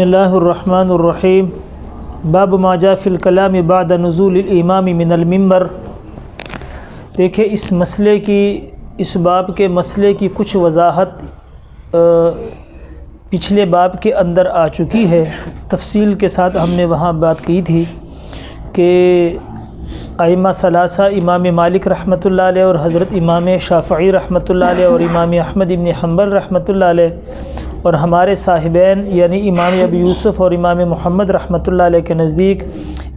بسم اللہ الرحمن الرحیم باب ما جاء فی الکلام بعد نزول الامام من المنبر۔ دیکھیں اس مسئلے کی، اس باب کے مسئلے کی کچھ وضاحت پچھلے باب کے اندر آ چکی ہے، تفصیل کے ساتھ ہم نے وہاں بات کی تھی کہ ائمہ ثلاثہ امام مالک رحمۃ اللہ علیہ اور حضرت امام شافعی رحمۃ اللہ علیہ اور امام احمد ابن حنبل رحمۃ اللہ علیہ اور ہمارے صاحبین یعنی امام ابی یوسف اور امام محمد رحمۃ اللہ علیہ کے نزدیک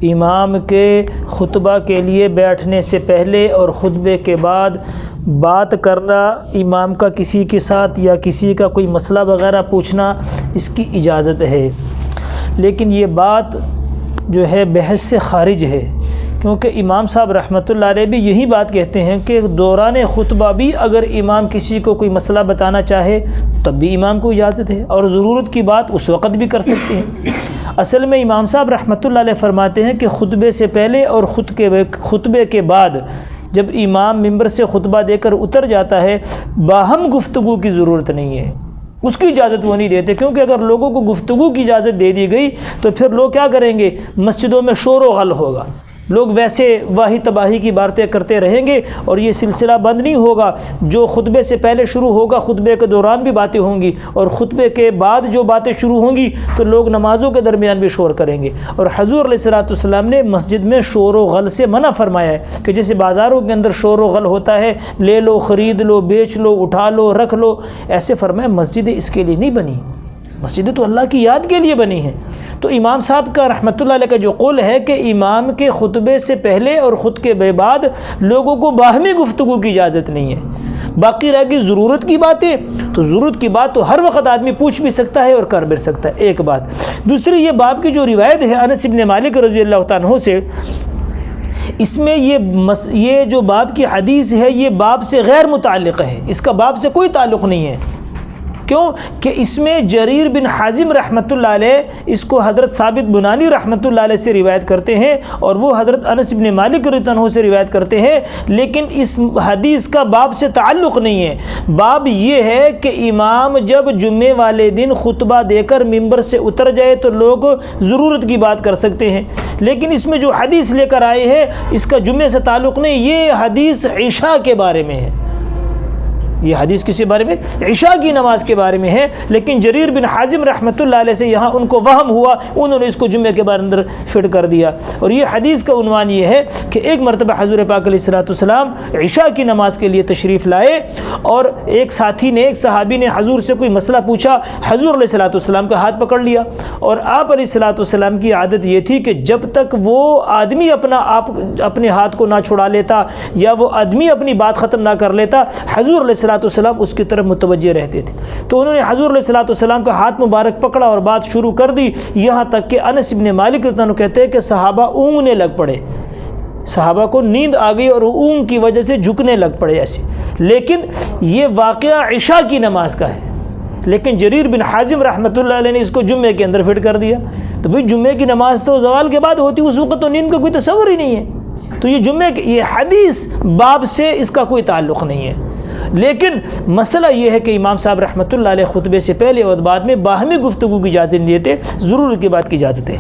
امام کے خطبہ کے لیے بیٹھنے سے پہلے اور خطبے کے بعد بات کرنا، امام کا کسی کے ساتھ یا کسی کا کوئی مسئلہ وغیرہ پوچھنا، اس کی اجازت ہے، لیکن یہ بات جو ہے بحث سے خارج ہے، کیونکہ امام صاحب رحمۃ اللہ علیہ بھی یہی بات کہتے ہیں کہ دوران خطبہ بھی اگر امام کسی کو کوئی مسئلہ بتانا چاہے تب بھی امام کو اجازت ہے، اور ضرورت کی بات اس وقت بھی کر سکتے ہیں۔ اصل میں امام صاحب رحمۃ اللہ علیہ فرماتے ہیں کہ خطبے سے پہلے اور خطبے کے بعد جب امام ممبر سے خطبہ دے کر اتر جاتا ہے، باہم گفتگو کی ضرورت نہیں ہے، اس کی اجازت وہ نہیں دیتے، کیونکہ اگر لوگوں کو گفتگو کی اجازت دے دی گئی تو پھر لوگ کیا کریں گے، مسجدوں میں شور و غل ہوگا، لوگ ویسے واہی تباہی کی باتیں کرتے رہیں گے اور یہ سلسلہ بند نہیں ہوگا۔ جو خطبے سے پہلے شروع ہوگا خطبے کے دوران بھی باتیں ہوں گی، اور خطبے کے بعد جو باتیں شروع ہوں گی تو لوگ نمازوں کے درمیان بھی شور کریں گے، اور حضور علیہ الصلوۃ والسلام نے مسجد میں شور و غل سے منع فرمایا ہے کہ جیسے بازاروں کے اندر شور و غل ہوتا ہے، لے لو، خرید لو، بیچ لو، اٹھا لو، رکھ لو، ایسے فرمایا مسجدیں اس کے لیے نہیں بنی، مسجدیں تو اللہ کی یاد کے لیے بنی ہیں۔ تو امام صاحب کا رحمۃ اللہ علیہ کا جو قول ہے کہ امام کے خطبے سے پہلے اور خطبے کے بعد لوگوں کو باہمی گفتگو کی اجازت نہیں ہے، باقی رہ گئی ضرورت کی باتیں، تو ضرورت کی بات تو ہر وقت آدمی پوچھ بھی سکتا ہے اور کر بھی سکتا ہے، ایک بات۔ دوسری، یہ باب کی جو روایت ہے انس بن مالک رضی اللہ تعالیٰ عنہ سے، اس میں یہ جو باب کی حدیث ہے یہ باب سے غیر متعلق ہے، اس کا باب سے کوئی تعلق نہیں ہے۔ کیوں کہ اس میں جریر بن حازم رحمۃ اللہ علیہ اس کو حضرت ثابت بنانی رحمۃ اللہ علیہ سے روایت کرتے ہیں، اور وہ حضرت انس بن مالک رضی اللہ عنہ سے روایت کرتے ہیں، لیکن اس حدیث کا باب سے تعلق نہیں ہے۔ باب یہ ہے کہ امام جب جمعے والے دن خطبہ دے کر ممبر سے اتر جائے تو لوگ ضرورت کی بات کر سکتے ہیں، لیکن اس میں جو حدیث لے کر آئے ہیں اس کا جمعے سے تعلق نہیں، یہ حدیث عشاء کے بارے میں ہے، یہ حدیث کسی بارے میں، عشاء کی نماز کے بارے میں ہے، لیکن جریر بن حازم رحمۃ اللہ علیہ سے یہاں ان کو وہم ہوا، انہوں نے اس کو جمعے کے بارے اندر فٹ کر دیا۔ اور یہ حدیث کا عنوان یہ ہے کہ ایک مرتبہ حضور پاک علیہ الصلوۃ والسلام عشاء کی نماز کے لیے تشریف لائے، اور ایک ساتھی نے، ایک صحابی نے حضور سے کوئی مسئلہ پوچھا، حضور علیہ الصلوۃ والسلام کا ہاتھ پکڑ لیا، اور آپ علیہ الصلوۃ والسلام کی عادت یہ تھی کہ جب تک وہ آدمی اپنے ہاتھ کو نہ چھڑا لیتا یا وہ آدمی اپنی بات ختم نہ کر لیتا، حضور علیہ السلام اس کی طرف متوجہ رہتے تھے۔ تو انہوں نے حضور علیہ الصلوۃ والسلام کا ہاتھ مبارک پکڑا اور بات شروع کر دی، یہاں تک کہ انس بن مالک رضی اللہ عنہ کہتے ہیں کہ صحابہ اونگنے لگ پڑے، صحابہ کو نیند آ گئی اور اونگ کی وجہ سے جھکنے لگ پڑے ایسے، لیکن یہ واقعہ عشاء کی نماز کا ہے، لیکن جریر بن حازم رحمۃ اللہ علیہ نے اس کو جمعے کے اندر فٹ کر دیا۔ تو بھئی جمعے کی نماز تو زوال کے بعد ہوتی، اس وقت تو نیند کا کوئی تصور ہی نہیں ہے، تو یہ جمعے کی یہ حدیث باب سے اس کا کوئی تعلق نہیں ہے، لیکن مسئلہ یہ ہے کہ امام صاحب رحمۃ اللہ علیہ خطبے سے پہلے اور بعد میں باہمی گفتگو کی اجازت نہیں دیتے، ضرورت کی بات کی اجازت ہے۔